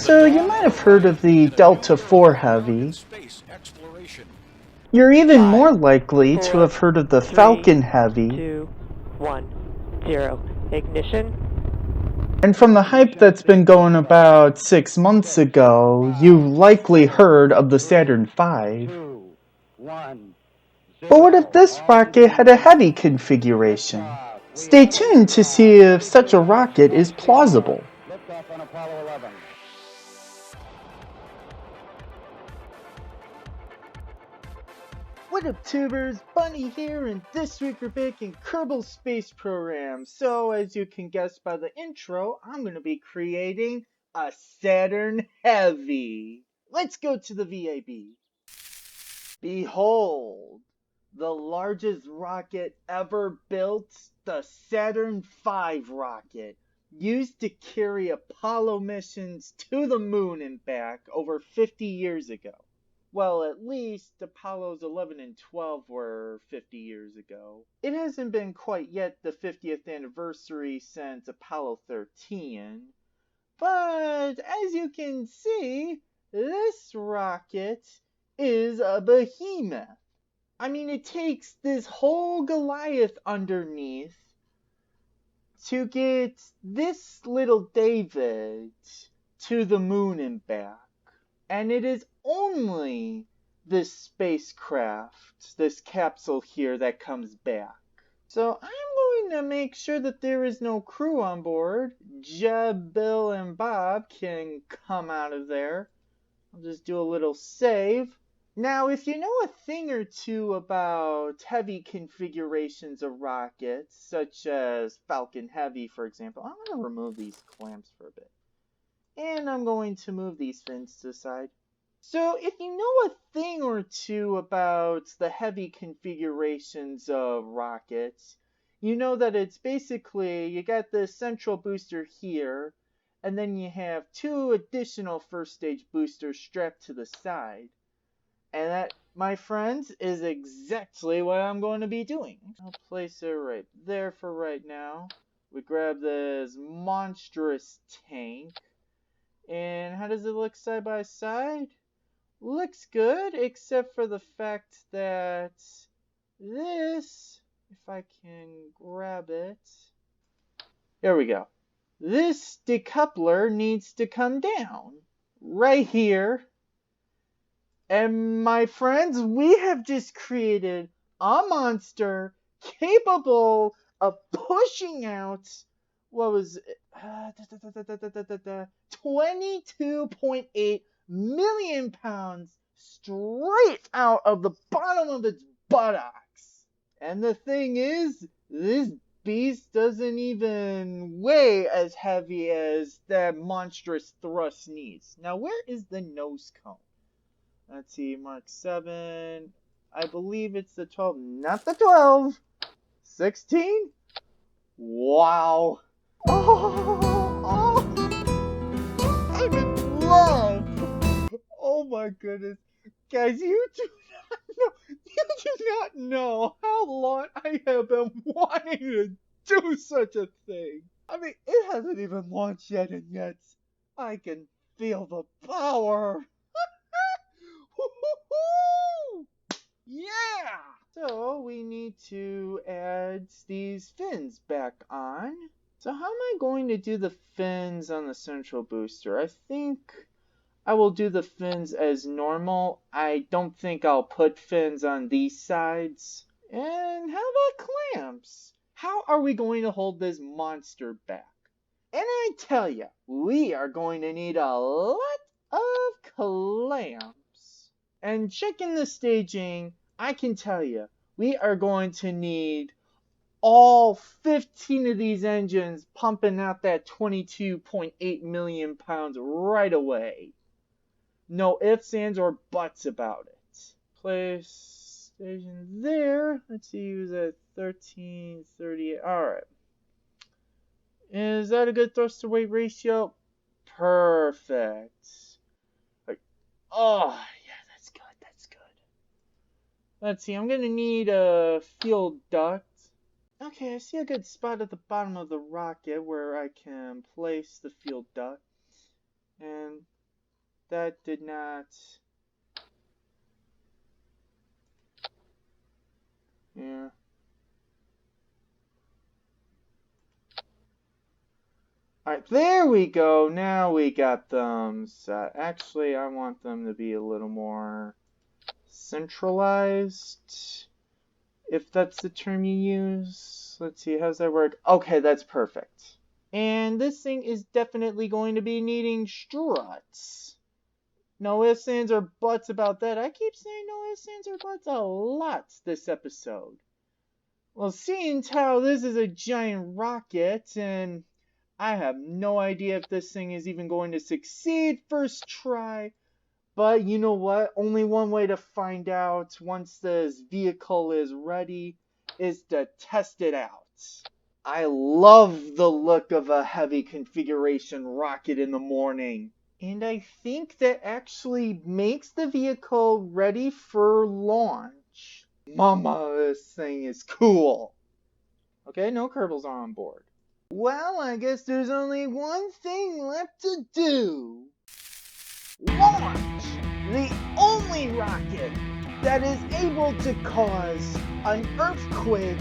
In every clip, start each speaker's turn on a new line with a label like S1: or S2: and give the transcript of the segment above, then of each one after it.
S1: So you might have heard of the Delta IV Heavy. You're even more likely to have heard of the Falcon Heavy.
S2: 2, 1, 0. Ignition.
S1: And from the hype that's been going about 6 months ago, you've likely heard of the Saturn V. But what if this rocket had a heavy configuration? Stay tuned to see if such a rocket is plausible. What up, tubers? Bunny here, and this week we're back in Kerbal Space Program. So, as you can guess by the intro, I'm going to be creating a Saturn Heavy. Let's go to the VAB. Behold, the largest rocket ever built, the Saturn V rocket, used to carry Apollo missions to the moon and back over 50 years ago. Well, at least Apollos 11 and 12 were 50 years ago. It hasn't been quite yet the 50th anniversary since Apollo 13, but as you can see, this rocket is a behemoth. I mean, it takes this whole Goliath underneath to get this little David to the moon and back. And it is only this spacecraft, this capsule here, that comes back. So I'm going to make sure that there is no crew on board. Jeb, Bill, and Bob can come out of there. I'll just do a little save. Now, if you know a thing or two about heavy configurations of rockets, such as Falcon Heavy, for example, I'm going to remove these clamps for a bit. And I'm going to move these fins to the side. So if you know a thing or two about the heavy configurations of rockets, you know that it's basically, you got the central booster here, and then you have two additional first stage boosters strapped to the side. And that, my friends, is exactly what I'm going to be doing. I'll place it right there for right now. We grab this monstrous tank. And how does it look side by side? Looks good, except for the fact that this, if I can grab it, there we go. This decoupler needs to come down right here. And my friends, we have just created a monster capable of pushing out, what was it? 22.8 million pounds straight out of the bottom of its buttocks. And the thing is, this beast doesn't even weigh as heavy as that monstrous thrust needs. Now, where is the nose cone? Let's see, Mark 7. I believe it's the 12. Not the 12. 16? Wow. Oh, I'm in love. Oh my goodness. Guys, you do not know how long I have been wanting to do such a thing. I mean, it hasn't even launched yet, and yet I can feel the power. Yeah! So we need to add these fins back on. So how am I going to do the fins on the central booster? I think I will do the fins as normal. I don't think I'll put fins on these sides. And how about clamps? How are we going to hold this monster back? And I tell you, we are going to need a lot of clamps. And checking the staging, I can tell you, we are going to need all 15 of these engines pumping out that 22.8 million pounds right away. No ifs, ands, or buts about it. Place station there. Let's see, use at 1338. Alright. Is that a good thrust to weight ratio? Perfect. Oh, yeah, that's good. That's good. Let's see, I'm going to need a fuel duct. Okay, I see a good spot at the bottom of the rocket where I can place the fuel duct. And that did not... Yeah. Alright, there we go. Now we got them set. Actually, I want them to be a little more centralized, if that's the term you use. Let's see, how's that work? Okay, that's perfect. And this thing is definitely going to be needing struts. No ifs, ands, or buts about that. I keep saying no ifs, ands, or buts a lot this episode. Well, seeing how this is a giant rocket, and I have no idea if this thing is even going to succeed first try. But you know what? Only one way to find out once this vehicle is ready is to test it out. I love the look of a heavy configuration rocket in the morning. And I think that actually makes the vehicle ready for launch. Mama, this thing is cool. Okay, no Kerbals are on board. Well, I guess there's only one thing left to do. Launch the only rocket that is able to cause an earthquake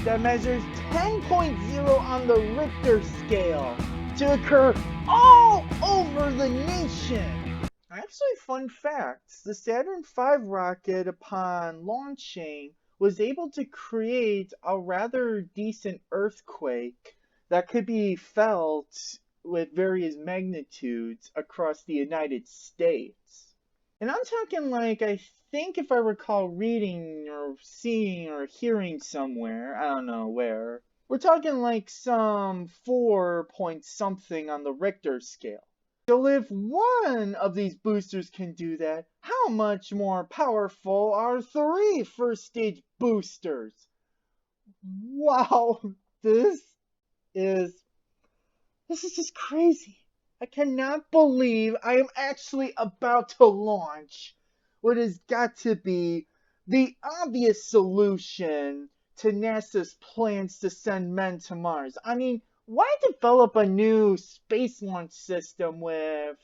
S1: that measures 10.0 on the Richter scale to occur all over the nation. Actually, fun facts, the Saturn V rocket upon launching was able to create a rather decent earthquake that could be felt with various magnitudes across the United States. And I'm talking like, I think if I recall reading or seeing or hearing somewhere, I don't know where, we're talking like some 4 point something on the Richter scale. So if one of these boosters can do that, how much more powerful are 3 first stage boosters? Wow, this is just crazy. I cannot believe I am actually about to launch what has got to be the obvious solution to NASA's plans to send men to Mars. I mean, why develop a new space launch system with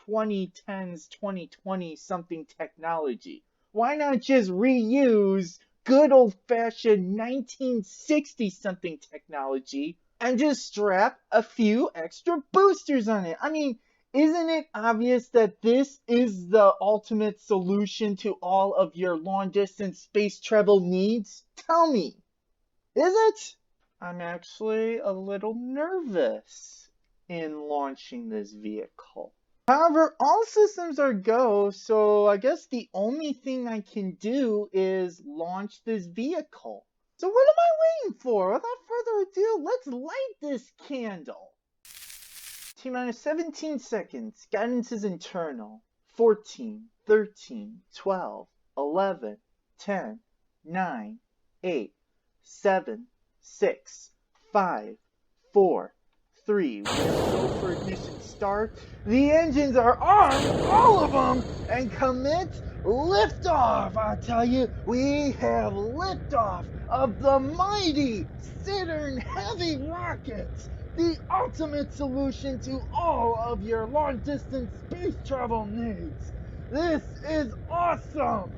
S1: 2010s, 2020 something technology? Why not just reuse good old-fashioned 1960 something technology and just strap a few extra boosters on it? I mean, isn't it obvious that this is the ultimate solution to all of your long-distance space travel needs? Tell me, is it? I'm actually a little nervous in launching this vehicle. However, all systems are go, so I guess the only thing I can do is launch this vehicle. So what am I waiting for? Without further ado, let's light this candle. T-minus 17 seconds. Guidance is internal. 14, 13, 12, 11, 10, 9, 8, 7, 6, 5, 4, 3. We're going to go for ignition start. The engines are on, all of them, and commit liftoff. I tell you, we have liftoff of the mighty Saturn Heavy rocket, the ultimate solution to all of your long-distance space travel needs. This is awesome.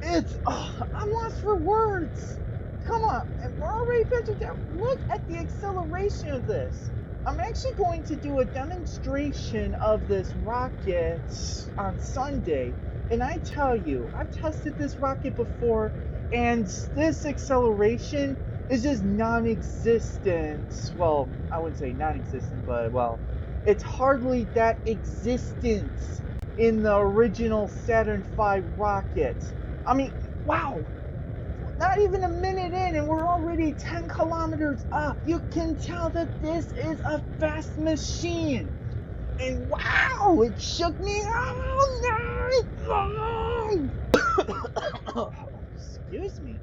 S1: I'm lost for words. Come on, and we're already pitching down. Look at the acceleration of this. I'm actually going to do a demonstration of this rocket on Sunday, and I tell you, I've tested this rocket before, and this acceleration is just non-existent. Well, I wouldn't say non-existent, but well, it's hardly that existent in the original Saturn V rocket. I mean, wow! Not even a minute in and we're already 10 kilometers up. You can tell that this is a fast machine. And wow, it shook me all night long. Excuse me.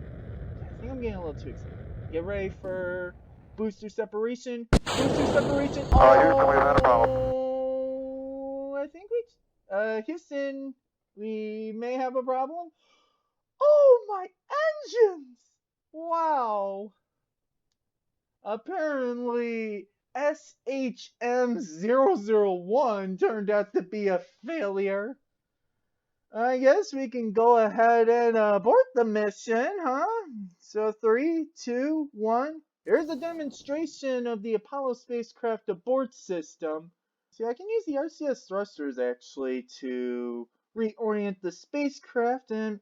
S1: I think I'm getting a little too excited. Get ready for booster separation. Booster separation.
S3: Houston, we've had a problem.
S1: I think Houston, we may have a problem. Oh, my engines! Wow. Apparently, SHM-001 turned out to be a failure. I guess we can go ahead and abort the mission, huh? So 3, 2, 1. Here's a demonstration of the Apollo spacecraft abort system. See, I can use the RCS thrusters actually to reorient the spacecraft, and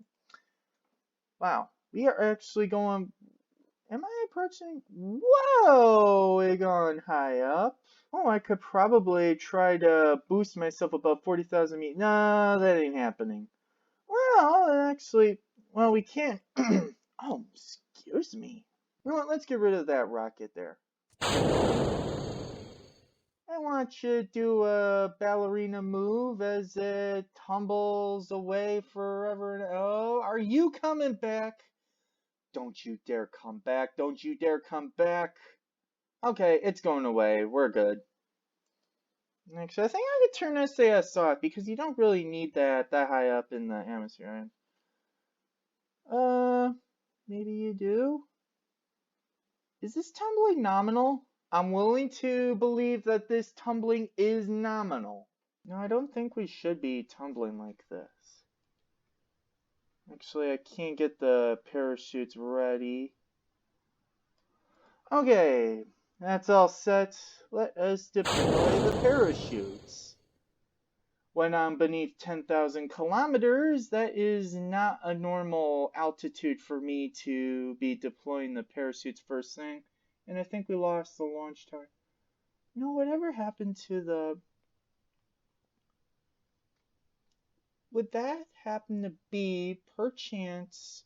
S1: wow, we are actually going. Am I approaching? Whoa, we're going high up. Oh, I could probably try to boost myself above 40,000 meters. No, that ain't happening. Well, actually, well, we can't. Oh, excuse me. You know what? Let's get rid of that rocket there. I want you to do a ballerina move as it tumbles away forever and oh, are you coming back? Don't you dare come back. Don't you dare come back. Okay, it's going away. We're good. Actually, I think I could turn SAS off because you don't really need that high up in the atmosphere. Maybe you do? Is this tumbling nominal? I'm willing to believe that this tumbling is nominal. No, I don't think we should be tumbling like this. Actually, I can't get the parachutes ready. Okay, that's all set. Let us deploy the parachutes. When I'm beneath 10,000 kilometers, that is not a normal altitude for me to be deploying the parachutes first thing. And I think we lost the launch tower. You know, whatever happened to the... Would that happen to be, perchance,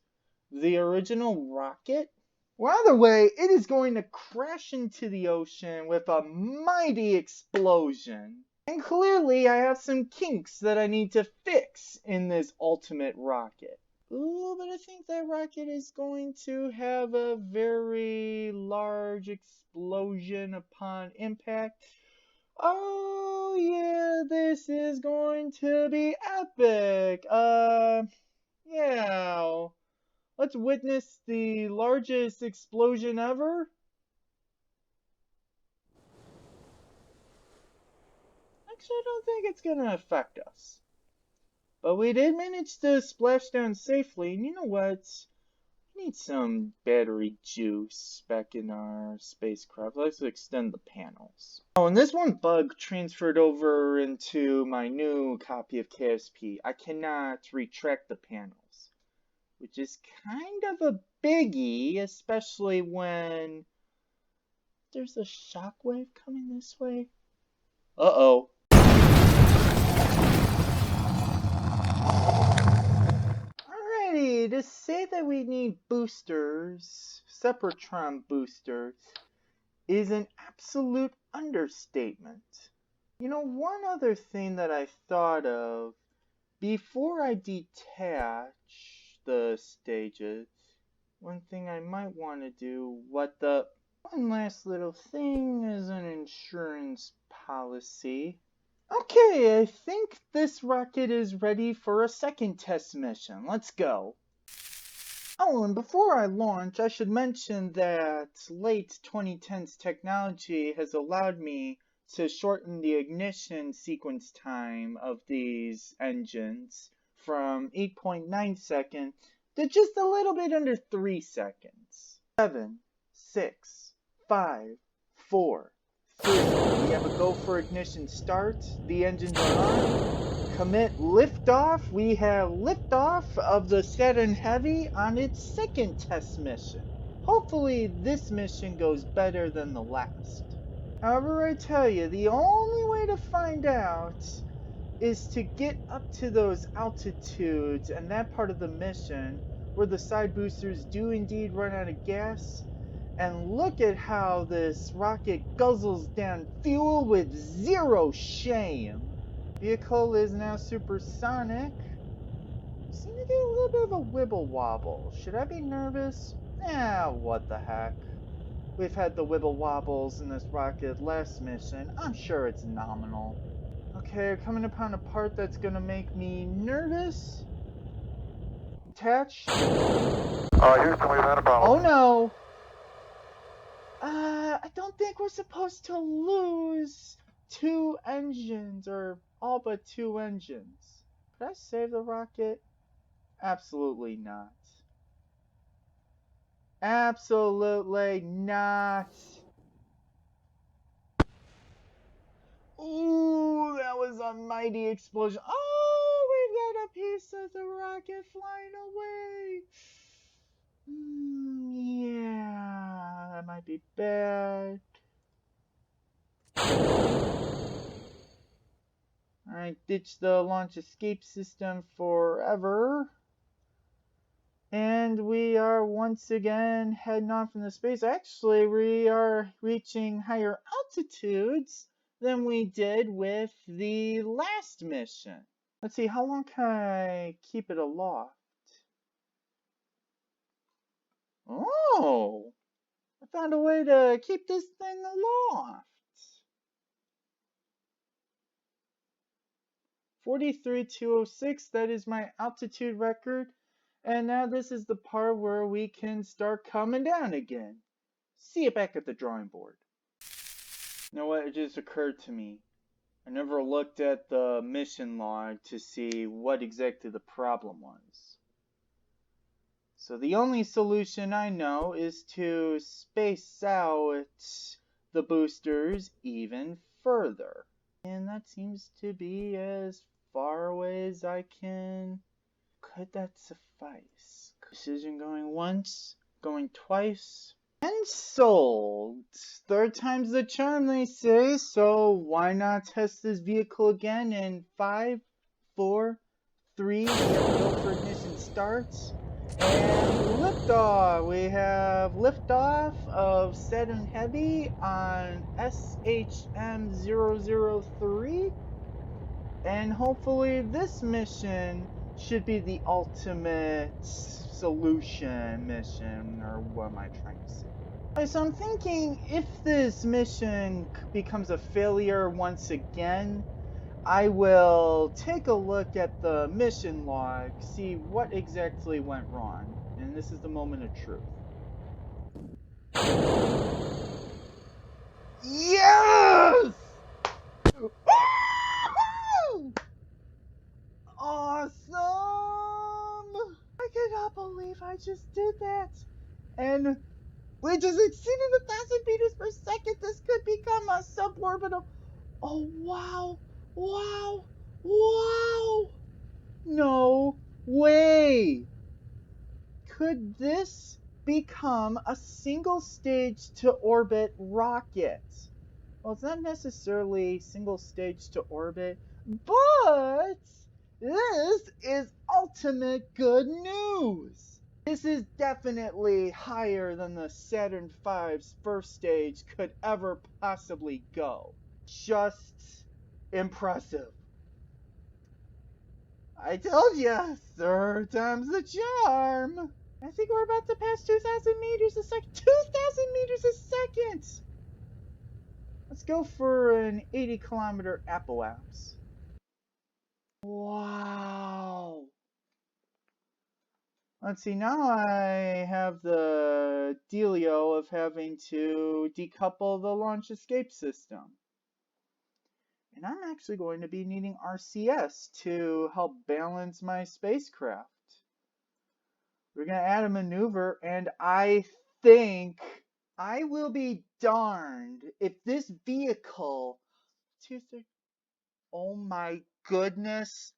S1: the original rocket? Well, either way, it is going to crash into the ocean with a mighty explosion. And clearly, I have some kinks that I need to fix in this ultimate rocket. Ooh, but I think that rocket is going to have a very large explosion upon impact. Oh, yeah, this is going to be epic. Yeah. Let's witness the largest explosion ever. Actually, I don't think it's going to affect us. But we did manage to splash down safely, and you know what? We need some battery juice back in our spacecraft. Let's extend the panels. Oh, and this one bug transferred over into my new copy of KSP. I cannot retract the panels, which is kind of a biggie, especially when there's a shockwave coming this way. Uh-oh. Alrighty, to say that we need boosters, Sepratron boosters, is an absolute understatement. You know, one other thing that I thought of before I detach the stages, one thing I might want to do, one last little thing is an insurance policy. Okay, I think this rocket is ready for a second test mission. Let's go. Oh, and before I launch, I should mention that late 2010s technology has allowed me to shorten the ignition sequence time of these engines from 8.9 seconds to just a little bit under 3 seconds. 7, 6, 5, 4, 3. We have a go for ignition start. The engines are on. Commit liftoff. We have liftoff of the Saturn Heavy on its second test mission. Hopefully this mission goes better than the last. However, I tell you, the only way to find out is to get up to those altitudes and that part of the mission where the side boosters do indeed run out of gas. And look at how this rocket guzzles down fuel with zero shame. Vehicle is now supersonic. Seem to get a little bit of a wibble wobble. Should I be nervous? What the heck. We've had the wibble wobbles in this rocket last mission. I'm sure it's nominal. Okay, coming upon a part that's gonna make me nervous. Attach.
S3: Houston, we've had a problem.
S1: Oh no! I don't think we're supposed to lose 2 engines, or all but 2 engines. Could I save the rocket? Absolutely not. Absolutely not. Ooh, that was a mighty explosion. Oh, we've got a piece of the rocket flying away. Yeah, that might be bad. Alright, ditch the launch escape system forever. And we are once again heading off into space. Actually, we are reaching higher altitudes than we did with the last mission. Let's see, how long can I keep it aloft? Oh! I found a way to keep this thing aloft. 43,206, that is my altitude record. And now this is the part where we can start coming down again. See you back at the drawing board. You know what, it just occurred to me. I never looked at the mission log to see what exactly the problem was. So the only solution I know is to space out the boosters even further. And that seems to be as far away as I can. Could that suffice? Precision going once, going twice. And sold. Third time's the charm, they say, so why not test this vehicle again in 5, 4, 3, we have to go for ignition starts. And liftoff! We have liftoff of Saturn Heavy on SHM-003. And hopefully this mission should be the ultimate solution mission, or what am I trying to say? Alright, so I'm thinking if this mission becomes a failure once again, I will take a look at the mission log, see what exactly went wrong, and this is the moment of truth. Yes! Awesome! I cannot believe I just did that. And we just exceeded 1,000 meters per second. This could become a suborbital. Oh, wow. Wow. Wow. No way. Could this become a single stage to orbit rocket? Well, it's not necessarily single stage to orbit, but this is ultimate good news. This is definitely higher than the Saturn V's first stage could ever possibly go. Just impressive. I told ya, third time's the charm. I think we're about to pass 2,000 meters a second. 2,000 meters a second! Let's go for an 80-kilometer apoapse. Wow. Let's see, now I have the dealio of having to decouple the launch escape system. And I'm actually going to be needing RCS to help balance my spacecraft. We're going to add a maneuver, and I think I will be darned if this vehicle... Oh my goodness,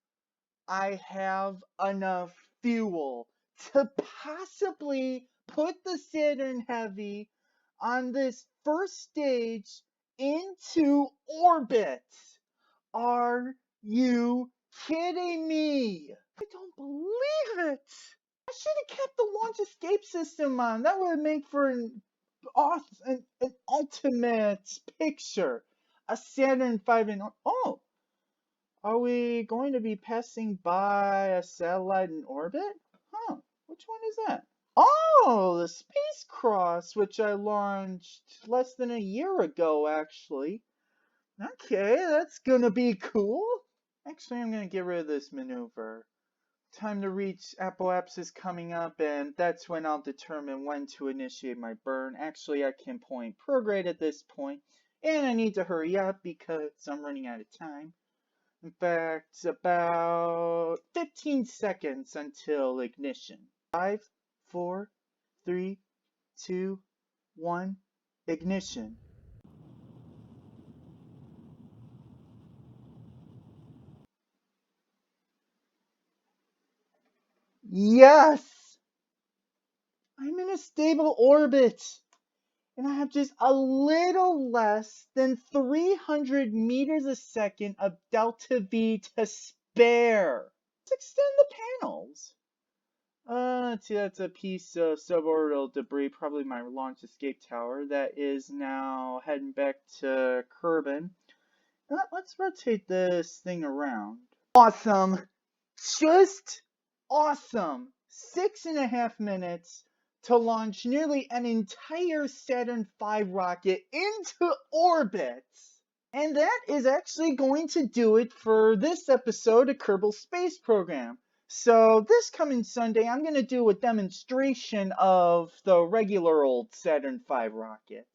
S1: I have enough fuel to possibly put the Saturn Heavy on this first stage into orbit. Are you kidding me? I don't believe it. I should have kept the launch escape system on. That would make for an ultimate picture. A Saturn V in... Oh! Are we going to be passing by a satellite in orbit? Huh, which one is that? Oh, the Space Cross, which I launched less than a year ago, actually. Okay, that's gonna be cool. Actually, I'm gonna get rid of this maneuver. time to reach apoapsis is coming up, and that's when I'll determine when to initiate my burn. Actually, I can point prograde at this point, and I need to hurry up because I'm running out of time. In fact, about 15 seconds until ignition. 5, 4, 3, 2, 1, ignition. Yes! I'm in a stable orbit, and I have just a little less than 300 meters a second of delta V to spare. Let's extend the panels. Let's see, that's a piece of suborbital debris, probably my launch escape tower, that is now heading back to Kerbal. Let's rotate this thing around. Awesome! Just awesome! 6.5 minutes to launch nearly an entire Saturn V rocket into orbit. And that is actually going to do it for this episode of Kerbal Space Program. So this coming Sunday, I'm going to do a demonstration of the regular old Saturn V rocket.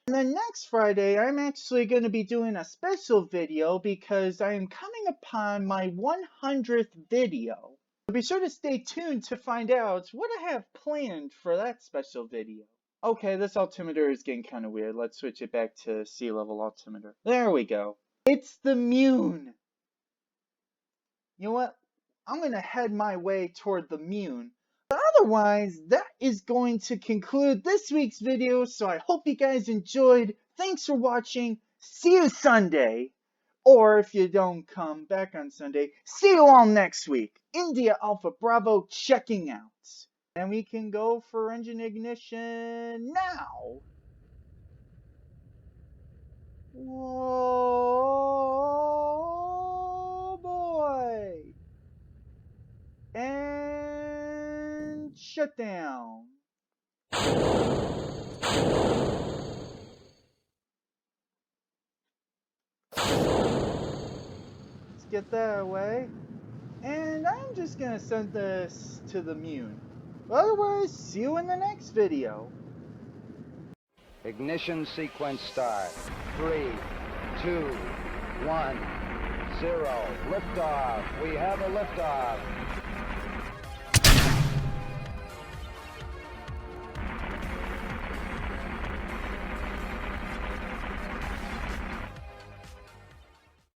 S1: And then next Friday, I'm actually going to be doing a special video because I am coming upon my 100th video. So be sure to stay tuned to find out what I have planned for that special video. Okay, this altimeter is getting kind of weird. Let's switch it back to sea level altimeter. There we go. It's the Moon. You know what? I'm going to head my way toward the Moon. But otherwise, that is going to conclude this week's video, so I hope you guys enjoyed. Thanks for watching. See you Sunday. Or if you don't come back on Sunday, see you all next week. India Alpha Bravo checking out. And we can go for engine ignition now. Whoa, boy. And shut down. Let's get that away. And I'm just going to send this to the Moon. Otherwise, see you in the next video.
S3: Ignition sequence start. 3, 2, 1, 0. Liftoff. We have a liftoff.